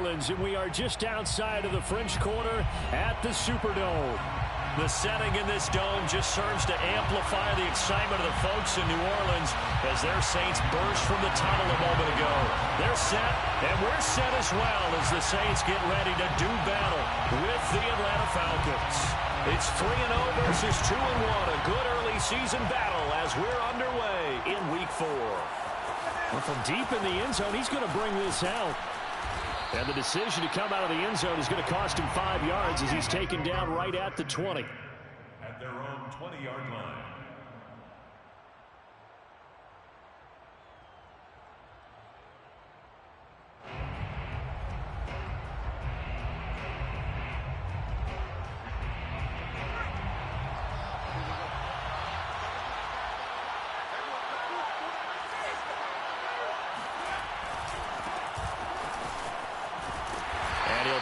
Orleans, and we are just outside of the French Quarter at the Superdome. The setting in this dome just serves to amplify the excitement of the folks in New Orleans as their Saints burst from the tunnel a moment ago. They're set, and we're set as well as the Saints get ready to do battle with the Atlanta Falcons. It's 3-0 versus 2-1, a good early season battle as we're underway in Week 4. Well, from deep in the end zone, he's going to bring this out. And the decision to come out of the end zone is going to cost him 5 yards as he's taken down right at the 20. At their own 20-yard line.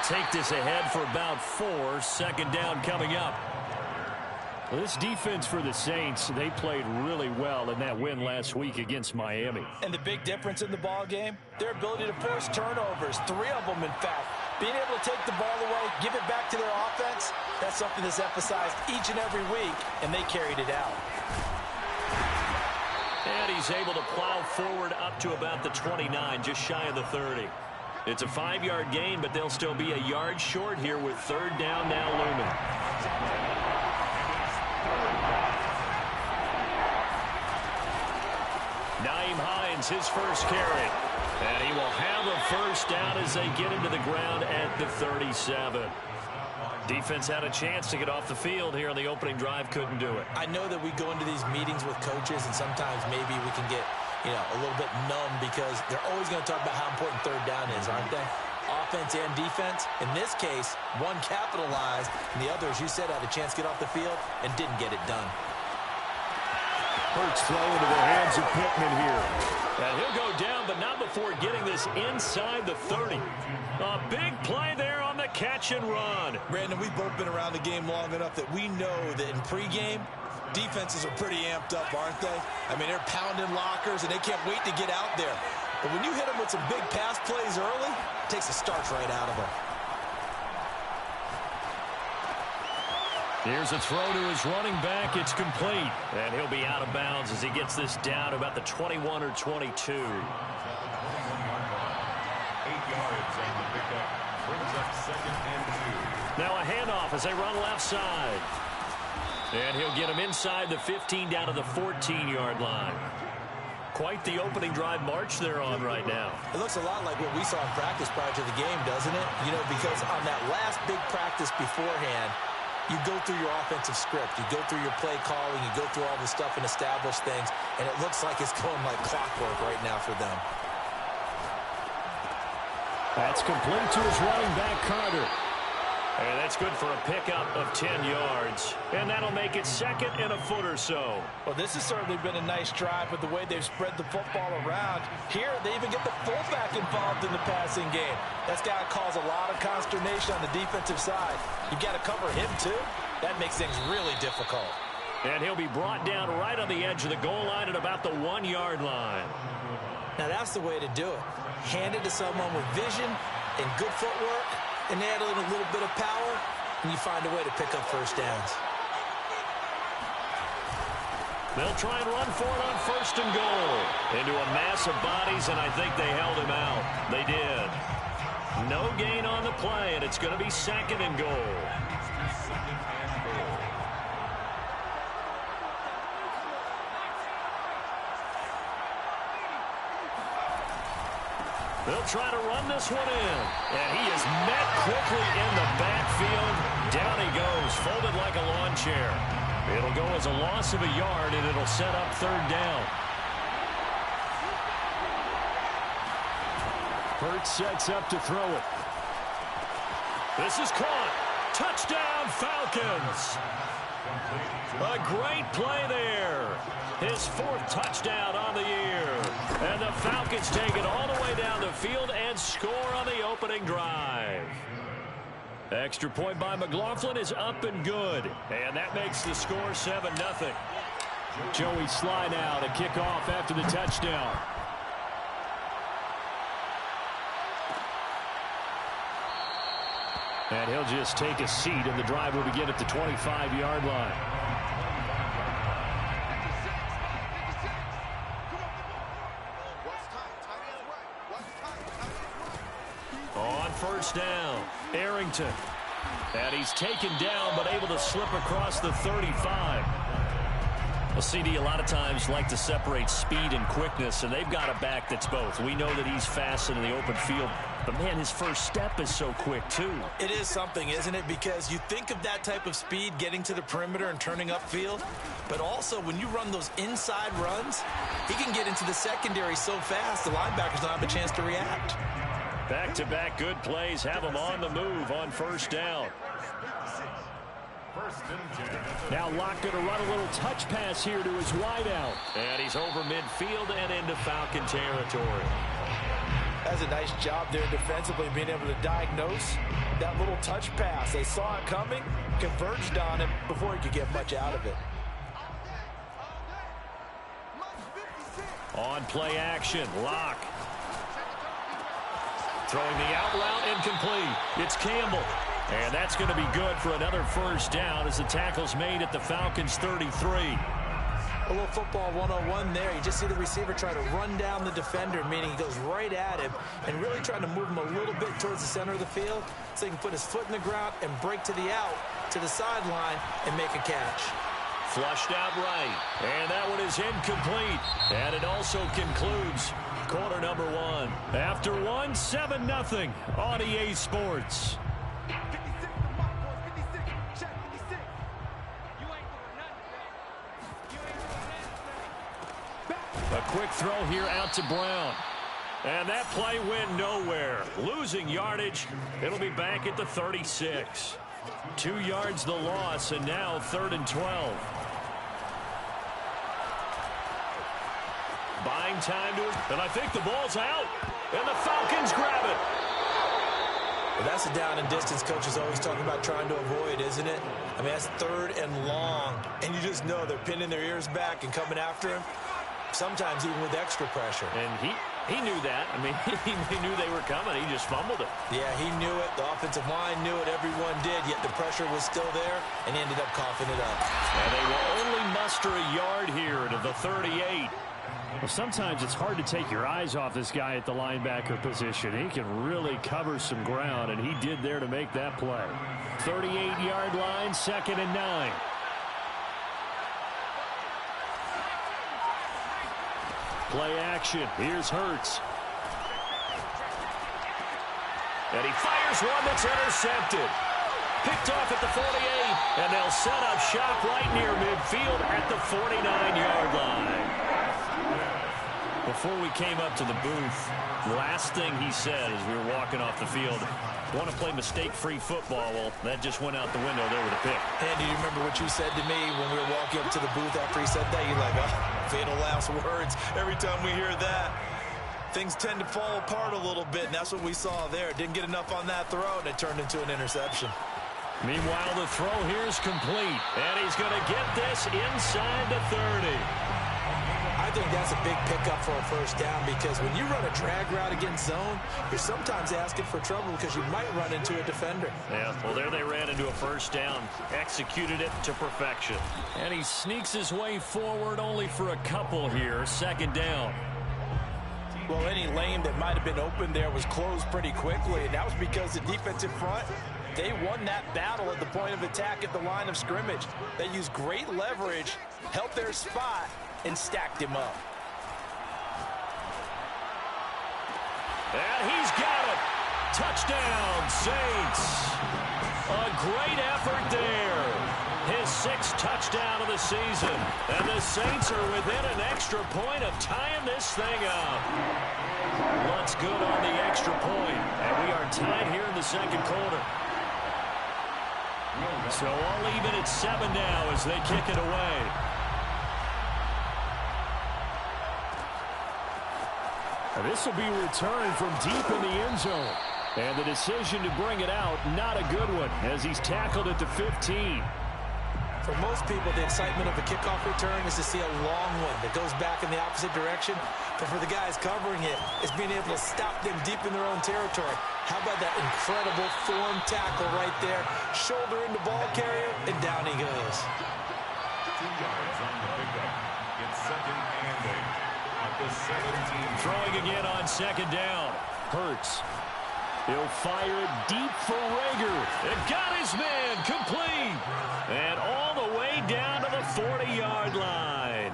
Take this ahead for about 4. Second down coming up. Well, this defense for the Saints, they played really well in that win last week against Miami. And the big difference in the ball game, their ability to force turnovers, 3 of them in fact. Being able to take the ball away, give it back to their offense, that's something that's emphasized each and every week, and they carried it out. And he's able to plow forward up to about the 29, just shy of the 30. It's a 5-yard gain, but they'll still be a yard short here with third down now looming. Nyheim Hines, his first carry. And he will have a first down as they get into the ground at the 37. Defense had a chance to get off the field here on the opening drive, couldn't do it. I know that we go into these meetings with coaches, and sometimes maybe we can get a little bit numb because they're always going to talk about how important third down is, aren't they? Offense and defense. In this case, one capitalized, and the other, as you said, had a chance to get off the field and didn't get it done. Hurts throw into the hands of Pittman here. And he'll go down, but not before getting this inside the 30. A big play there on the catch and run. Brandon, we've both been around the game long enough that we know that in pregame, defenses are pretty amped up, aren't they? I mean, they're pounding lockers, and they can't wait to get out there. But when you hit them with some big pass plays early, it takes the starch right out of them. Here's a throw to his running back. It's complete. And he'll be out of bounds as he gets this down to about the 21 or 22. 8 yards on the pickup. Brings up 2nd and 2. Now a handoff as they run left side. And he'll get him inside the 15 down to the 14-yard line. Quite the opening drive march they're on right now. It looks a lot like what we saw in practice prior to the game, doesn't it? Because on that last big practice beforehand, you go through your offensive script. You go through your play calling. You go through all the stuff and establish things. And it looks like it's going like clockwork right now for them. That's complete to his running back, Carter. And that's good for a pickup of 10 yards. And that'll make it 2nd and a foot or so. Well, this has certainly been a nice drive with the way they've spread the football around. Here, they even get the fullback involved in the passing game. That's got to cause a lot of consternation on the defensive side. You've got to cover him, too. That makes things really difficult. And he'll be brought down right on the edge of the goal line at about the 1-yard line. Now, that's the way to do it. Hand it to someone with vision and good footwork, and add in a little bit of power, and you find a way to pick up first downs. They'll try and run for it on 1st and goal. Into a mass of bodies, and I think they held him out. They did. No gain on the play, and it's going to be 2nd and goal. They'll try to run this one in. And he is met quickly in the backfield. Down he goes, folded like a lawn chair. It'll go as a loss of a yard, and it'll set up 3rd down. Hurts sets up to throw it. This is caught. Touchdown, Falcons. A great play there. His 4th touchdown on the year. And the Falcons take it all the way down the field and score on the opening drive. Extra point by McLaughlin is up and good. And that makes the score 7-0. Joey Sly now to kick off after the touchdown. And he'll just take a seat, and the drive will begin at the 25-yard line. On first down, Arrington. And he's taken down, but able to slip across the 35. Well, CD, a lot of times like to separate speed and quickness, and they've got a back that's both. We know that he's fast in the open field, but, man, his first step is so quick, too. It is something, isn't it? Because you think of that type of speed getting to the perimeter and turning upfield, but also when you run those inside runs, he can get into the secondary so fast the linebackers don't have a chance to react. Back-to-back good plays have him on the move on first down. Now Locke going to run a little touch pass here to his wideout. And he's over midfield and into Falcon territory. That's a nice job there defensively, being able to diagnose that little touch pass. They saw it coming, converged on it before he could get much out of it. On play action, Locke. Throwing the out route, incomplete. It's Campbell. And that's going to be good for another first down as the tackle's made at the Falcons' 33. A little football 101 there. You just see the receiver try to run down the defender, meaning he goes right at him and really trying to move him a little bit towards the center of the field so he can put his foot in the ground and break to the out, to the sideline, and make a catch. Flushed out right. And that one is incomplete. And it also concludes quarter number one. After one, 7-0 on EA Sports. A quick throw here out to Brown. And that play went nowhere. Losing yardage. It'll be back at the 36. 2 yards the loss, and now 3rd and 12. Buying time to it, and I think the ball's out. And the Falcons grab it. Well, that's a down and distance coaches always talking about trying to avoid, isn't it? I mean, that's 3rd and long. And you just know they're pinning their ears back and coming after him. Sometimes even with extra pressure. And he knew that. I mean, he knew they were coming. He just fumbled it. Yeah, he knew it. The offensive line knew it. Everyone did. Yet the pressure was still there, and he ended up coughing it up. And they will only muster a yard here to the 38. Well, sometimes it's hard to take your eyes off this guy at the linebacker position. He can really cover some ground, and he did there to make that play. 38-yard line, 2nd and 9. Play action. Here's Hurts. And he fires one that's intercepted. Picked off at the 48, and they'll set up shop right near midfield at the 49-yard line. Before we came up to the booth, last thing he said as we were walking off the field, want to play mistake-free football. Well, that just went out the window there with a pick. And do you remember what you said to me when we were walking up to the booth after he said that? You're like, oh, fatal last words. Every time we hear that, things tend to fall apart a little bit, and that's what we saw there. Didn't get enough on that throw, and it turned into an interception. Meanwhile, the throw here is complete, and he's going to get this inside the 30. I think that's a big pickup for a first down because when you run a drag route against zone, you're sometimes asking for trouble because you might run into a defender. Yeah, well, there they ran into a first down. Executed it to perfection. And he sneaks his way forward only for a couple here. 2nd down. Well, any lane that might have been open there was closed pretty quickly, and that was because the defensive front, they won that battle at the point of attack at the line of scrimmage. They used great leverage, helped their spot, and stacked him up. And he's got it. Touchdown, Saints. A great effort there. His 6th touchdown of the season. And the Saints are within an extra point of tying this thing up. Looks good on the extra point. And we are tied here in the 2nd quarter. So all even at 7 now as they kick it away. This will be returned from deep in the end zone. And the decision to bring it out, not a good one, as he's tackled at the 15. For most people, the excitement of a kickoff return is to see a long one that goes back in the opposite direction. But for the guys covering it, it's being able to stop them deep in their own territory. How about that incredible form tackle right there? Shoulder into ball carrier, and down he goes. 2 yards on the pickup. It's 2nd and 8 at the 17. Throwing again on 2nd down. Hurts. He'll fire it deep for Rager. It got his man complete. And all the way down to the 40-yard line.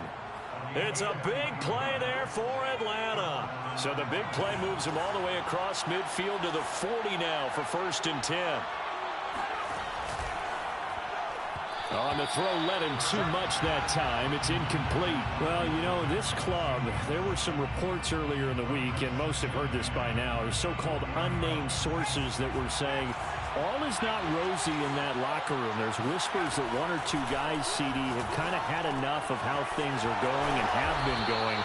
It's a big play there for Atlanta. So the big play moves him all the way across midfield to the 40 now for 1st and 10. On the throw, led him too much that time. It's incomplete. Well, you know, this club, there were some reports earlier in the week, and most have heard this by now, so-called unnamed sources that were saying all is not rosy in that locker room. There's whispers that 1 or 2 guys, CD, have kind of had enough of how things are going and have been going.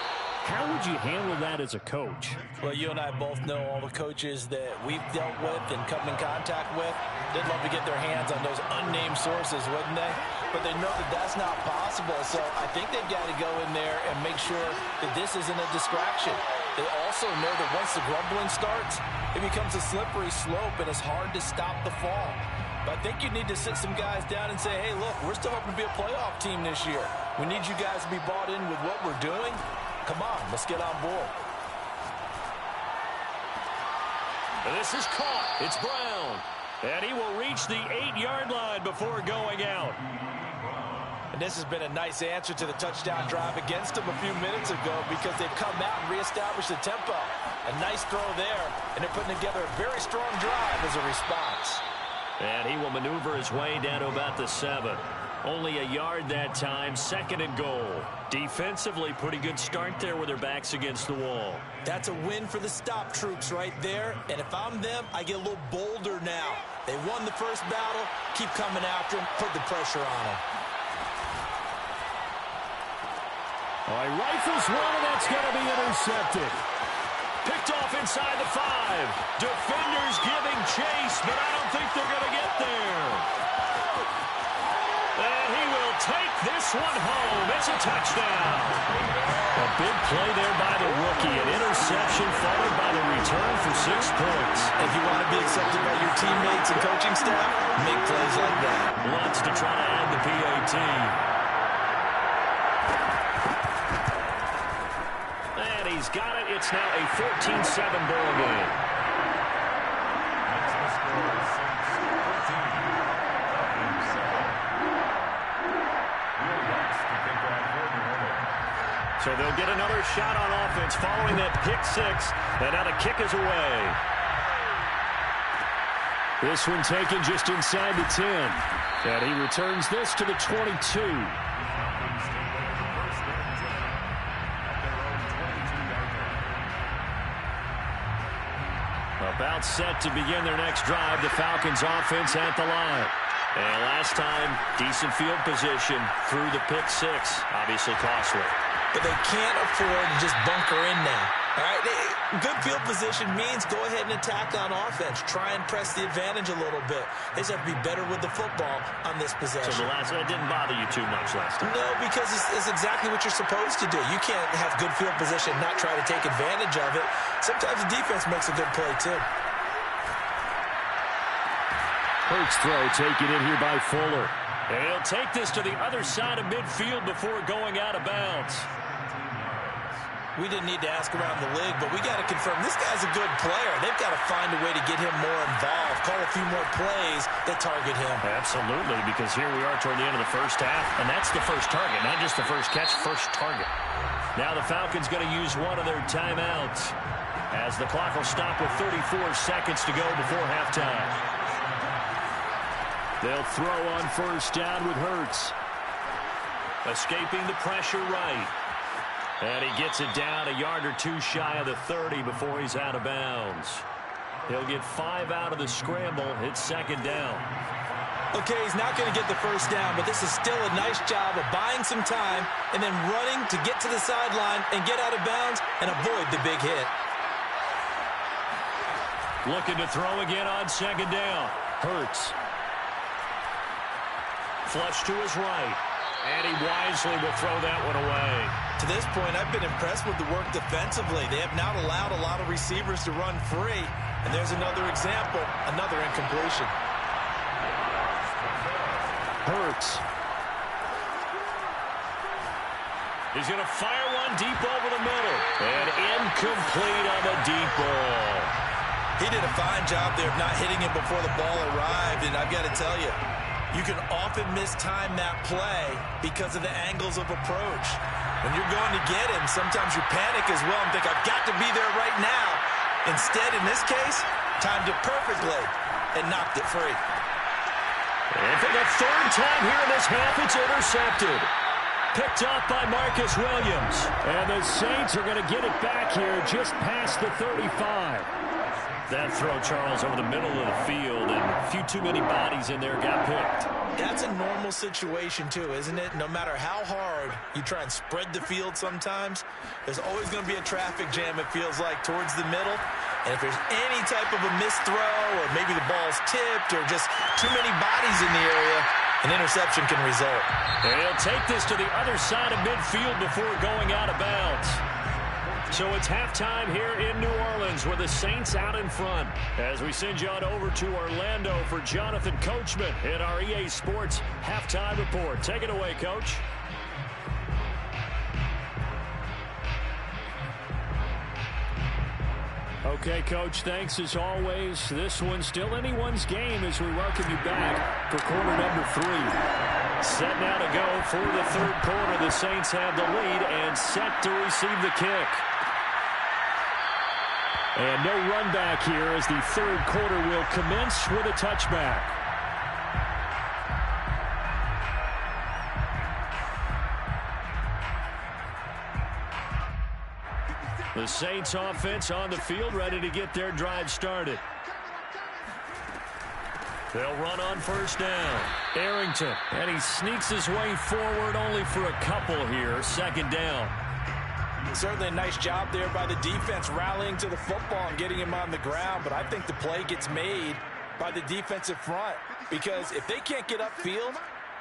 How would you handle that as a coach? Well, you and I both know all the coaches that we've dealt with and come in contact with. They'd love to get their hands on those unnamed sources, wouldn't they? But they know that that's not possible. So I think they've got to go in there and make sure that this isn't a distraction. They also know that once the grumbling starts, it becomes a slippery slope, and it's hard to stop the fall. But I think you need to sit some guys down and say, hey, look, we're still hoping to be a playoff team this year. We need you guys to be bought in with what we're doing. Come on, let's get on board. This is caught. It's Brown. And he will reach the 8-yard line before going out. And this has been a nice answer to the touchdown drive against them a few minutes ago because they've come out and reestablished the tempo. A nice throw there, and they're putting together a very strong drive as a response. And he will maneuver his way down to about the 7. Only a yard that time, 2nd and goal. Defensively, pretty good start there with their backs against the wall. That's a win for the stop troops right there. And if I'm them, I get a little bolder now. They won the first battle. Keep coming after them. Put the pressure on them. All right, rifles one, and that's going to be intercepted. Picked off inside the 5. Defenders giving chase, but I don't think they're going to get there. And he will take this one home. It's a touchdown. A big play there by the rookie. An interception followed by the return for 6 points. If you want to be accepted by your teammates and coaching staff, make plays like that. Wants to try to add the PAT. And he's got it. It's now a 14-7 ball game. So they'll get another shot on offense following that pick 6. And now the kick is away. This one taken just inside the 10. And he returns this to the 22. About set to begin their next drive. The Falcons offense at the line. And last time, decent field position through the pick 6. Obviously costly. But they can't afford to just bunker in now. All right, good field position means go ahead and attack on offense. Try and press the advantage a little bit. They just have to be better with the football on this possession. So the last one didn't bother you too much last time? No, because it's exactly what you're supposed to do. You can't have good field position and not try to take advantage of it. Sometimes the defense makes a good play, too. Hurts throw taken in here by Fuller. And he'll take this to the other side of midfield before going out of bounds. We didn't need to ask around the league, but we got to confirm this guy's a good player. They've got to find a way to get him more involved, call a few more plays that target him. Absolutely, because here we are toward the end of the first half, and that's the first target, not just the first catch, first target. Now the Falcons going to use one of their timeouts as the clock will stop with 34 seconds to go before halftime. They'll throw on first down with Hurts. Escaping the pressure right. And he gets it down a yard or 2 shy of the 30 before he's out of bounds. He'll get 5 out of the scramble. It's 2nd down. Okay, he's not going to get the first down, but this is still a nice job of buying some time and then running to get to the sideline and get out of bounds and avoid the big hit. Looking to throw again on 2nd down. Hurts. Flush to his right. And he wisely will throw that one away. To this point, I've been impressed with the work defensively. They have not allowed a lot of receivers to run free. And there's another example, another incompletion. Hurts. He's going to fire one deep over the middle. And incomplete on the deep ball. He did a fine job there of not hitting it before the ball arrived. And I've got to tell you, you can often mistime that play because of the angles of approach. When you're going to get him, sometimes you panic as well and think, I've got to be there right now. Instead, in this case, timed it perfectly and knocked it free. And for the third time here in this half, it's intercepted. Picked off by Marcus Williams. And the Saints are going to get it back here just past the 35. That throw, Charles, over the middle of the field, and a few too many bodies in there got picked. That's a normal situation, too, isn't it? No matter how hard you try and spread the field sometimes, there's always going to be a traffic jam, it feels like, towards the middle. And if there's any type of a missed throw, or maybe the ball's tipped, or just too many bodies in the area, an interception can result. And he'll take this to the other side of midfield before going out of bounds. So it's halftime here in New Orleans with the Saints out in front. As we send you on over to Orlando for Jonathan Coachman in our EA Sports Halftime Report. Take it away, Coach. Okay, Coach, thanks as always. This one's still anyone's game as we welcome you back for quarter number 3. Set now to go for the third quarter. The Saints have the lead and set to receive the kick. And no run back here as the third quarter will commence with a touchback. The Saints offense on the field, ready to get their drive started. They'll run on first down. Arrington, and he sneaks his way forward only for a couple here. Second down. Certainly a nice job there by the defense rallying to the football and getting him on the ground, but I think the play gets made by the defensive front because if they can't get upfield,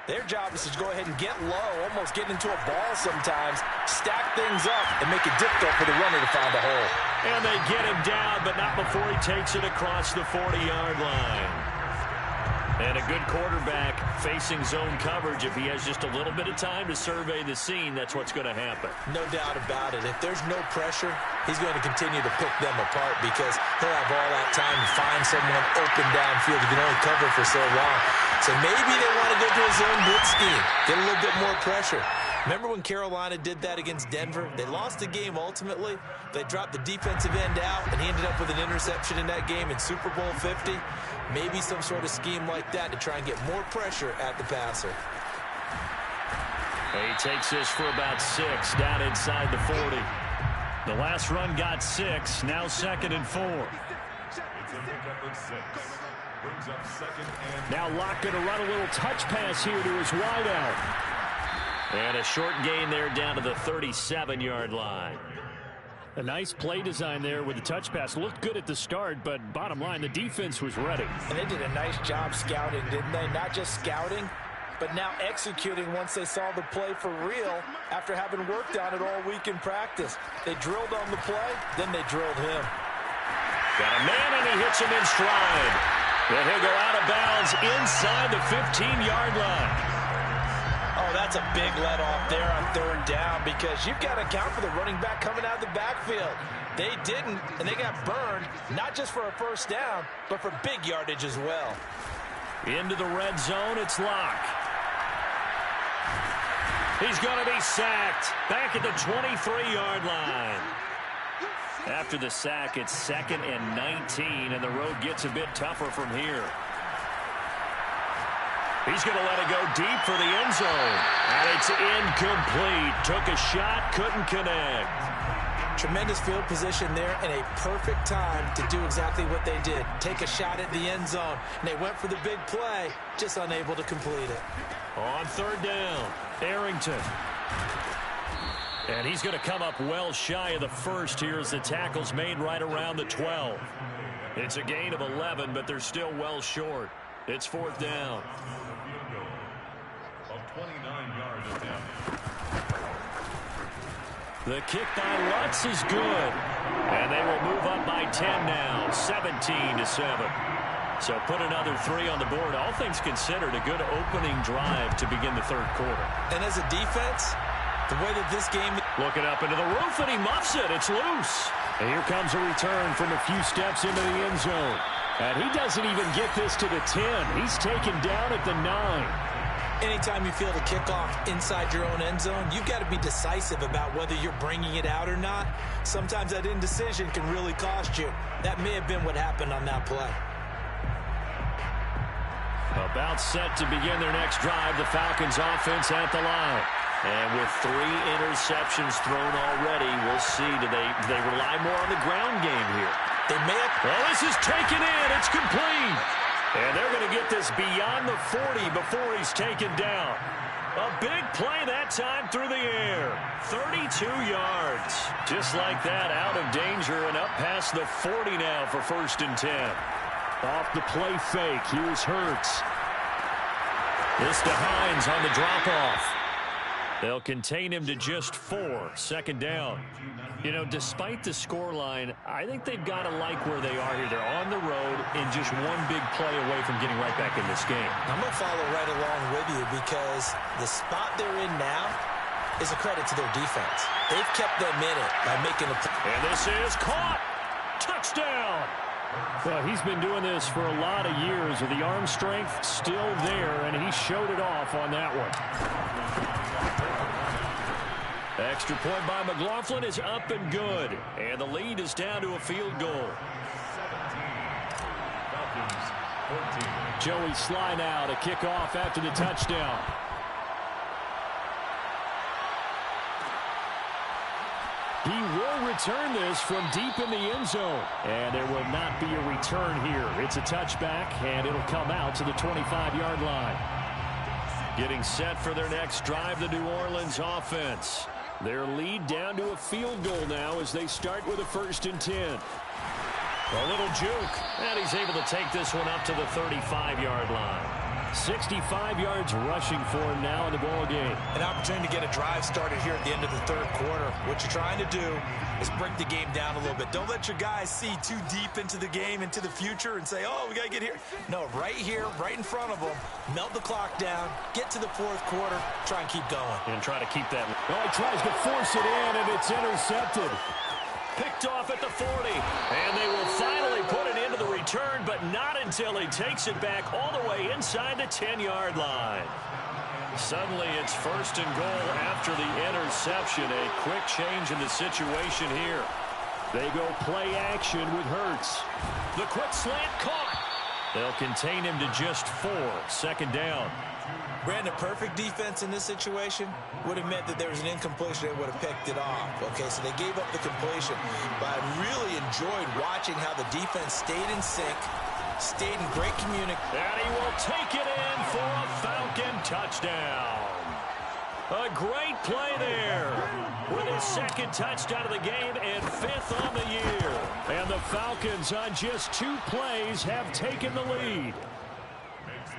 their job is to go ahead and get low, almost get into a ball sometimes, stack things up, and make it difficult for the runner to find a hole. And they get him down, but not before he takes it across the 40-yard line. And a good quarterback facing zone coverage. If he has just a little bit of time to survey the scene, that's what's going to happen. No doubt about it. If there's no pressure, he's going to continue to pick them apart because he'll have all that time to find someone open downfield. He can only cover for so long. So maybe they want to go to a zone blitz scheme, get a little bit more pressure. Remember when Carolina did that against Denver? They lost the game ultimately. They dropped the defensive end out, and he ended up with an interception in that game in Super Bowl 50. Maybe some sort of scheme like that to try and get more pressure at the passer. He takes this for about 6 down inside the 40. The last run got 6, now 2nd and 4. It's a pickup of 6. Brings up 2nd and... Now Locke going to run a little touch pass here to his wideout. And a short gain there down to the 37-yard line. A nice play design there with the touch pass. Looked good at the start, but bottom line, the defense was ready. And they did a nice job scouting, didn't they? Not just scouting, but now executing once they saw the play for real after having worked on it all week in practice. They drilled on the play, then they drilled him. Got a man, and he hits him in stride. Then he'll go out of bounds inside the 15-yard line. Oh, that's a big let off there on third down because you've got to account for the running back coming out of the backfield. They didn't, and they got burned, not just for a first down, but for big yardage as well. Into the red zone, it's Locke. He's going to be sacked back at the 23-yard line. After the sack, it's 2nd and 19, and the road gets a bit tougher from here. He's going to let it go deep for the end zone. And it's incomplete. Took a shot, couldn't connect. Tremendous field position there and a perfect time to do exactly what they did. Take a shot at the end zone. And they went for the big play, just unable to complete it. On third down, Arrington. And he's going to come up well shy of the first here as the tackle's made right around the 12. It's a gain of 11, but they're still well short. It's 4th down. 29-yard attempt. The kick by Lutz is good. And they will move up by 10 now, 17-7. So put another 3 on the board. All things considered, a good opening drive to begin the third quarter. And as a defense, the way that this game... Looking up into the roof, and he muffs it. It's loose. And here comes a return from a few steps into the end zone. And he doesn't even get this to the 10. He's taken down at the 9. Anytime you feel the kickoff inside your own end zone, you've got to be decisive about whether you're bringing it out or not. Sometimes that indecision can really cost you. That may have been what happened on that play. About set to begin their next drive, the Falcons offense at the line. And with 3 interceptions thrown already, we'll see. Do they rely more on the ground game here? They may have... Well, this is taken in. It's complete. And they're going to get this beyond the 40 before he's taken down. A big play that time through the air. 32 yards. Just like that, out of danger and up past the 40 now for 1st and 10. Off the play fake. Here's Hurts. This to Hines on the drop-off. They'll contain him to just 4. 2nd down. You know, despite the scoreline, I think they've got to like where they are here. They're on the road and just one big play away from getting right back in this game. I'm going to follow right along with you because the spot they're in now is a credit to their defense. They've kept them in it by making a... And this is caught. Touchdown. Well, he's been doing this for a lot of years with the arm strength still there, and he showed it off on that one. Extra point by McLaughlin is up and good. And the lead is down to a field goal. 17. Falcons, 14. Joey Sly now to kick off after the touchdown. He will return this from deep in the end zone. And there will not be a return here. It's a touchback, and it'll come out to the 25-yard line. Getting set for their next drive, the New Orleans offense. Their lead down to a field goal now as they start with a 1st and 10. A little juke, and he's able to take this one up to the 35-yard line. 65 yards rushing for him now in the ball game. An opportunity to get a drive started here at the end of the 3rd quarter. What you're trying to do is bring the game down a little bit. Don't let your guys see too deep into the game, into the future, and say, oh, we got to get here. No, right here, right in front of them, melt the clock down, get to the 4th quarter, try and keep going. And try to keep that. Well, he tries to force it in, and it's intercepted. Picked off at the 40, and they will finally put it into the return, but not until he takes it back all the way inside the 10-yard line. Suddenly it's 1st and goal after the interception. A quick change in the situation here. They go play action with Hurts. The quick slant caught. They'll contain him to just 4. 2nd down. Brandon, perfect defense in this situation would have meant that there was an incompletion. They would have picked it off. Okay, so they gave up the completion. But I really enjoyed watching how the defense stayed in sync, stayed in great communication. And he will take it in for a Falcon touchdown. A great play there with his 2nd touchdown of the game and 5th on the year. And the Falcons on just 2 plays have taken the lead.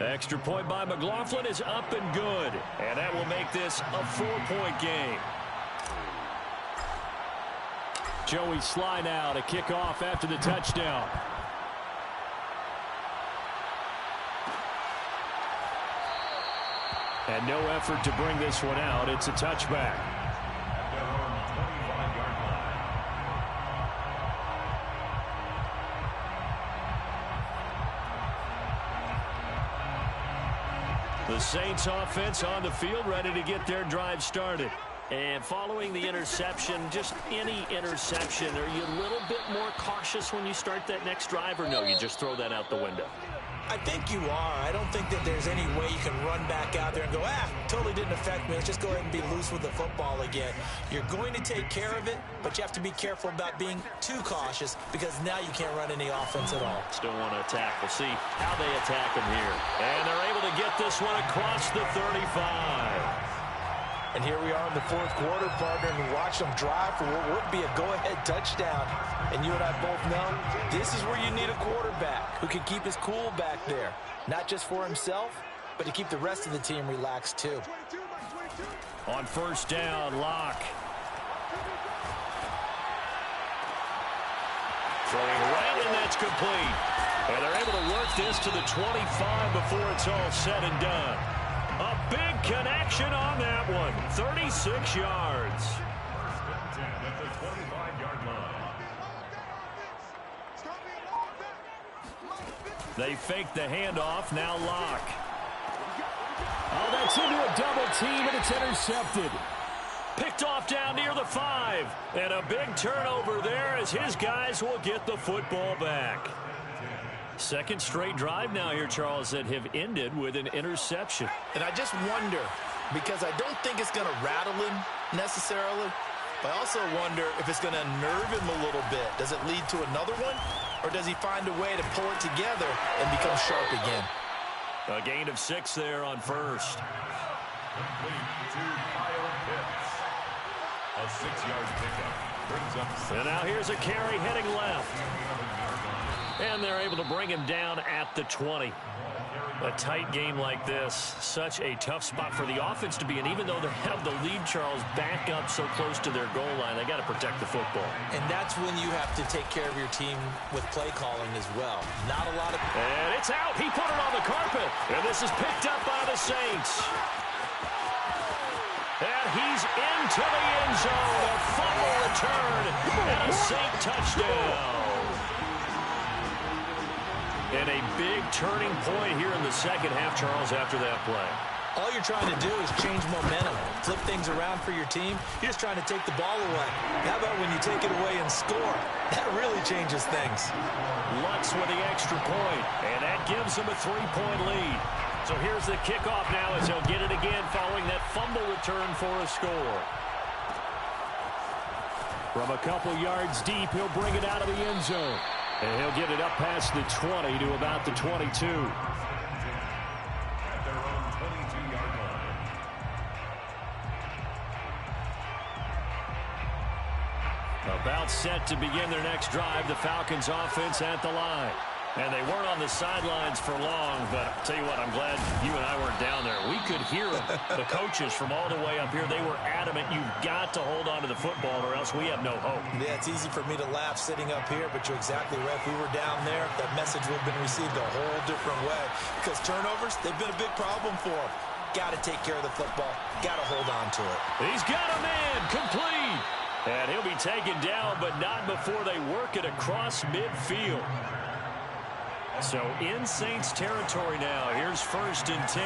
Extra point by McLaughlin is up and good. And that will make this a 4-point game. Joey Sly now to kick off after the touchdown. And no effort to bring this one out. It's a touchback. The Saints offense on the field, ready to get their drive started. And following the interception, just any interception, are you a little bit more cautious when you start that next drive, or no, you just throw that out the window? I think you are. I don't think that there's any way you can run back out there and go, totally didn't affect me. Let's just go ahead and be loose with the football again. You're going to take care of it, but you have to be careful about being too cautious because now you can't run any offense at all. Still want to attack. We'll see how they attack him here. And they're able to get this one across the 35. And here we are in the 4th quarter, partner, and we watch them drive for what would be a go-ahead touchdown. And you and I both know this is where you need a quarterback who can keep his cool back there, not just for himself, but to keep the rest of the team relaxed too. On first down, Locke. Throwing right, and that's complete. And they're able to work this to the 25 before it's all said and done. A big connection on that one. 36 yards. First and 10 at the 25-yard line. They fake the handoff. Now Locke. Oh, that's into a double team, and it's intercepted. Picked off down near the 5. And a big turnover there as his guys will get the football back. Second straight drive now here, Charles, that have ended with an interception. And I just wonder, because I don't think it's going to rattle him necessarily, but I also wonder if it's going to unnerve him a little bit. Does it lead to another one, or does he find a way to pull it together and become sharp again? A gain of 6 there on first. Complete to Kyle Pitts. A 6-yard pickup brings up. And now here's a carry heading left. And they're able to bring him down at the 20. A tight game like this, such a tough spot for the offense to be in. Even though they have the lead, Charles, back up so close to their goal line, they got to protect the football. And that's when you have to take care of your team with play calling as well. Not a lot of... And it's out. He put it on the carpet. And this is picked up by the Saints. And he's into the end zone. A fumble return. And a Saint touchdown. And a big turning point here in the second half, Charles, after that play. All you're trying to do is change momentum, flip things around for your team. You're just trying to take the ball away. How about when you take it away and score? That really changes things. Lutz with the extra point, and that gives him a 3-point lead. So here's the kickoff now as he'll get it again following that fumble return for a score. From a couple yards deep, he'll bring it out of the end zone. And he'll get it up past the 20 to about the 22. At their own 22-yard line. About set to begin their next drive, the Falcons offense at the line. And they weren't on the sidelines for long, but I'll tell you what, I'm glad you and I weren't down there. We could hear them, the coaches from all the way up here. They were adamant, you've got to hold on to the football or else we have no hope. Yeah, it's easy for me to laugh sitting up here, but you're exactly right. If we were down there, that message would have been received a whole different way. Because turnovers, they've been a big problem for them. Got to take care of the football. Got to hold on to it. He's got a man, complete. And he'll be taken down, but not before they work it across midfield. So in Saints territory now. Here's first and 10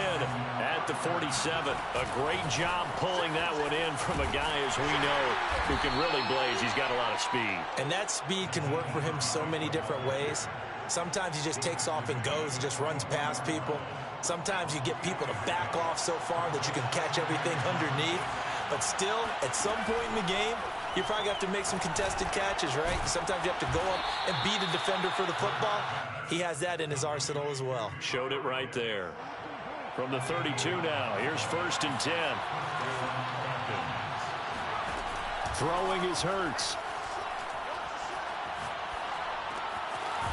at the 47. A great job pulling that one in from a guy, as we know, who can really blaze. He's got a lot of speed. And that speed can work for him so many different ways. Sometimes he just takes off and goes and just runs past people. Sometimes you get people to back off so far that you can catch everything underneath. But still, at some point in the game, you probably have to make some contested catches, right? Sometimes you have to go up and beat a defender for the football. He has that in his arsenal as well. Showed it right there. From the 32 now, here's first and 10. Throwing is Hurts.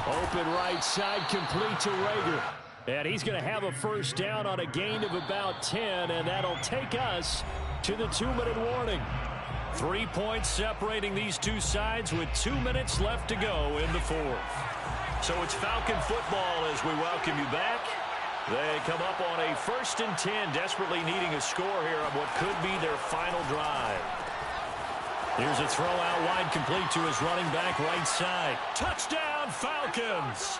Open right side, complete to Rager. And he's going to have a first down on a gain of about 10, and that'll take us to the 2-minute warning. 3 points separating these two sides with 2 minutes left to go in the fourth. So it's Falcon football as we welcome you back. They come up on a first and 10, desperately needing a score here on what could be their final drive. Here's a throw out wide, complete to his running back right side. Touchdown, Falcons!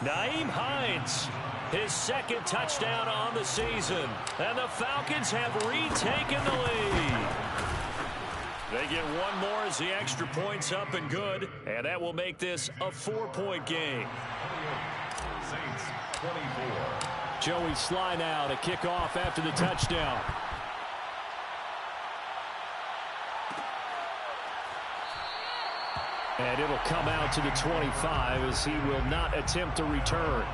Nyheim Hines, his second touchdown on the season. And the Falcons have retaken the lead. They get one more as the extra point's up and good. And that will make this a 4-point game. Saints 24. Joey Sly now to kick off after the touchdown. And it'll come out to the 25 as he will not attempt a return.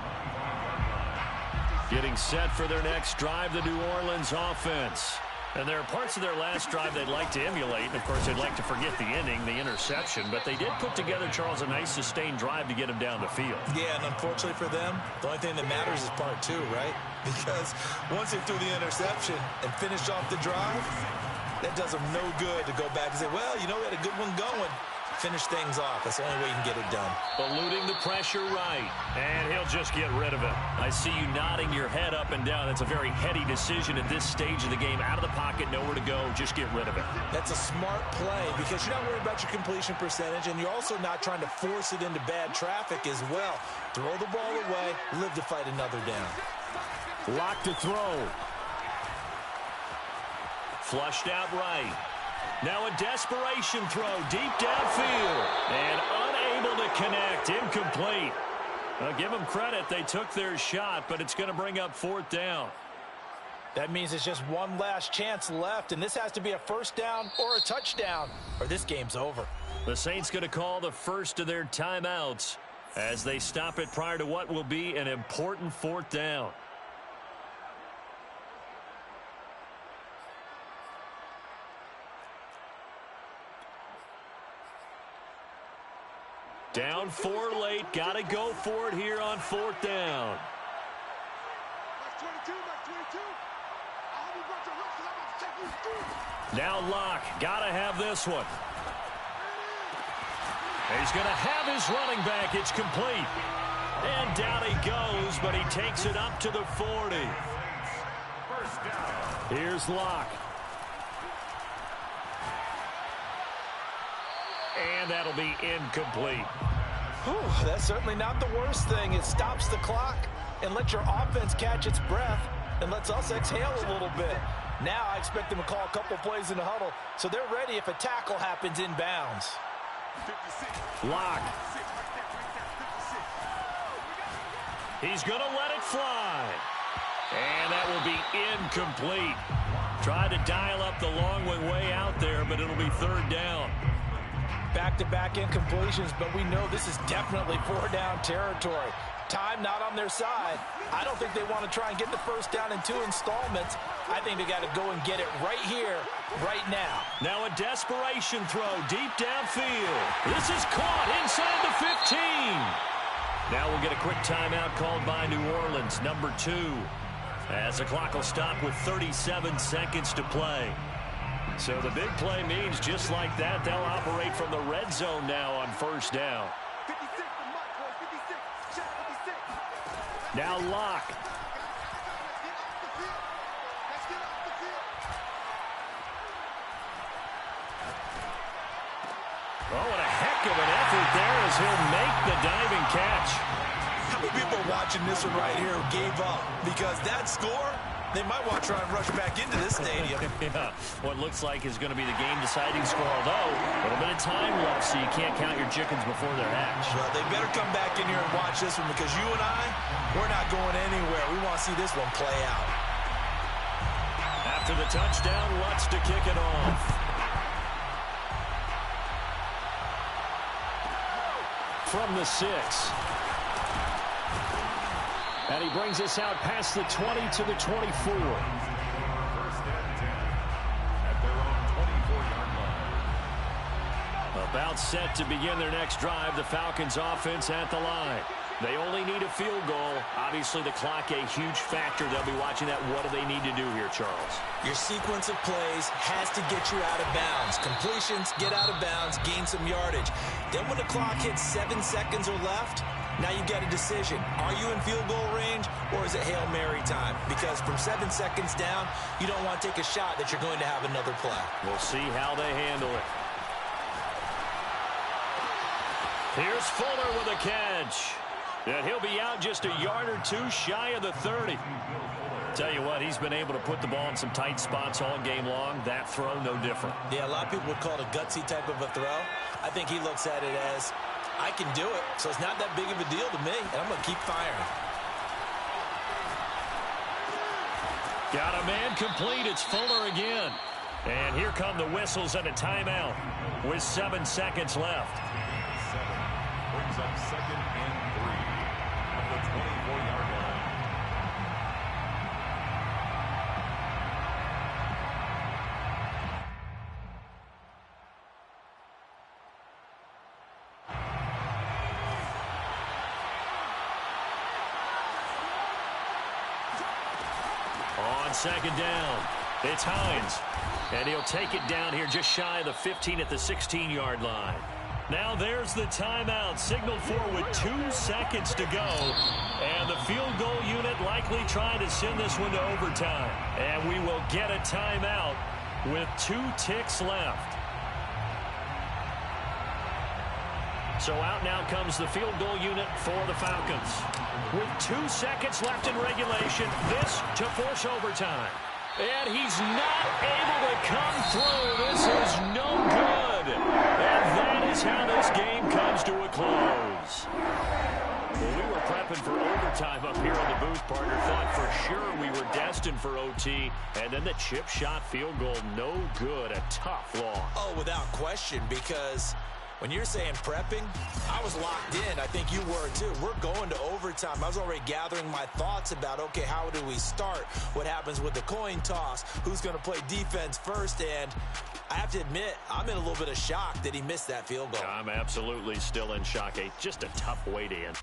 Getting set for their next drive, the New Orleans offense. And there are parts of their last drive they'd like to emulate. And, of course, they'd like to forget the ending, the interception. But they did put together, Charles, a nice sustained drive to get him down the field. Yeah, and unfortunately for them, the only thing that matters is part two, right? Because once they threw the interception and finished off the drive, that does them no good to go back and say, well, you know, we had a good one going. Finish things off. That's the only way you can get it done. Eluding the pressure right. And he'll just get rid of it. I see you nodding your head up and down. That's a very heady decision at this stage of the game. Out of the pocket, nowhere to go. Just get rid of it. That's a smart play because you're not worried about your completion percentage, and you're also not trying to force it into bad traffic as well. Throw the ball away, live to fight another down. Lock to throw. Flushed out right. Now a desperation throw deep downfield. And unable to connect. Incomplete. Give them credit. They took their shot, but it's going to bring up fourth down. That means it's just one last chance left, and this has to be a first down or a touchdown, or this game's over. The Saints going to call the first of their timeouts as they stop it prior to what will be an important fourth down. Down 4 late. Got to go for it here on fourth down. Now Locke. Got to have this one. He's going to have his running back. It's complete. And down he goes, but he takes it up to the 40. Here's Locke. And that'll be incomplete. Whew, that's certainly not the worst thing. It stops the clock and lets your offense catch its breath and lets us exhale a little bit. Now I expect them to call a couple plays in the huddle so they're ready if a tackle happens inbounds. Locke. He's going to let it fly. And that will be incomplete. Tried to dial up the long way out there, but it'll be third down. Back-to-back incompletions, but we know this is definitely four-down territory. Time not on their side. I don't think they want to try and get the first down in 2 installments. I think they got to go and get it right here, right now. Now a desperation throw deep downfield. This is caught inside the 15. Now we'll get a quick timeout called by New Orleans, number 2. As the clock will stop with 37 seconds to play. So the big play means just like that, they'll operate from the red zone now on first down. Now Locke. Oh, and a heck of an effort there as he'll make the diving catch. How many people watching this one right here gave up? Because that score, they might want to try and rush back into this stadium. Yeah, what looks like is going to be the game-deciding score, although a little bit of time left, so you can't count your chickens before they're hatched. Well, they better come back in here and watch this one because you and I, we're not going anywhere. We want to see this one play out. After the touchdown, Lutz to kick it off. From the 6. And he brings us out past the 20 to the 24. First and 10 at their own 24-yard line. About set to begin their next drive, the Falcons offense at the line. They only need a field goal. Obviously, the clock a huge factor. They'll be watching that. What do they need to do here, Charles? Your sequence of plays has to get you out of bounds. Completions, get out of bounds, gain some yardage. Then when the clock hits 7 seconds or left, now you've got a decision. Are you in field goal range or is it Hail Mary time? Because from 7 seconds down, you don't want to take a shot that you're going to have another play. We'll see how they handle it. Here's Fuller with a catch. And he'll be out just a yard or 2 shy of the 30. Tell you what, he's been able to put the ball in some tight spots all game long. That throw, no different. Yeah, a lot of people would call it a gutsy type of a throw. I think he looks at it as, I can do it, so it's not that big of a deal to me, and I'm going to keep firing. Got a man complete. It's Fuller again. And here come the whistles and a timeout with 7 seconds left. 7 brings up second and 3 at the 24-yard line. On second down, it's Hines. And he'll take it down here just shy of the 15 at the 16-yard line. Now there's the timeout signaled for with 2 seconds to go. And the field goal unit likely trying to send this one to overtime. And we will get a timeout with 2 ticks left. So out now comes the field goal unit for the Falcons. With 2 seconds left in regulation, this to force overtime. And he's not able to come through. This is no good. And that is how this game comes to a close. Well, we were prepping for overtime up here in the booth, partner. Thought for sure we were destined for OT. And then the chip shot field goal, no good. A tough loss. Oh, without question, because when you're saying prepping, I was locked in. I think you were too. We're going to overtime. I was already gathering my thoughts about, okay, how do we start? What happens with the coin toss? Who's going to play defense first? And I have to admit, I'm in a little bit of shock that he missed that field goal. I'm absolutely still in shock. Just a tough way to end.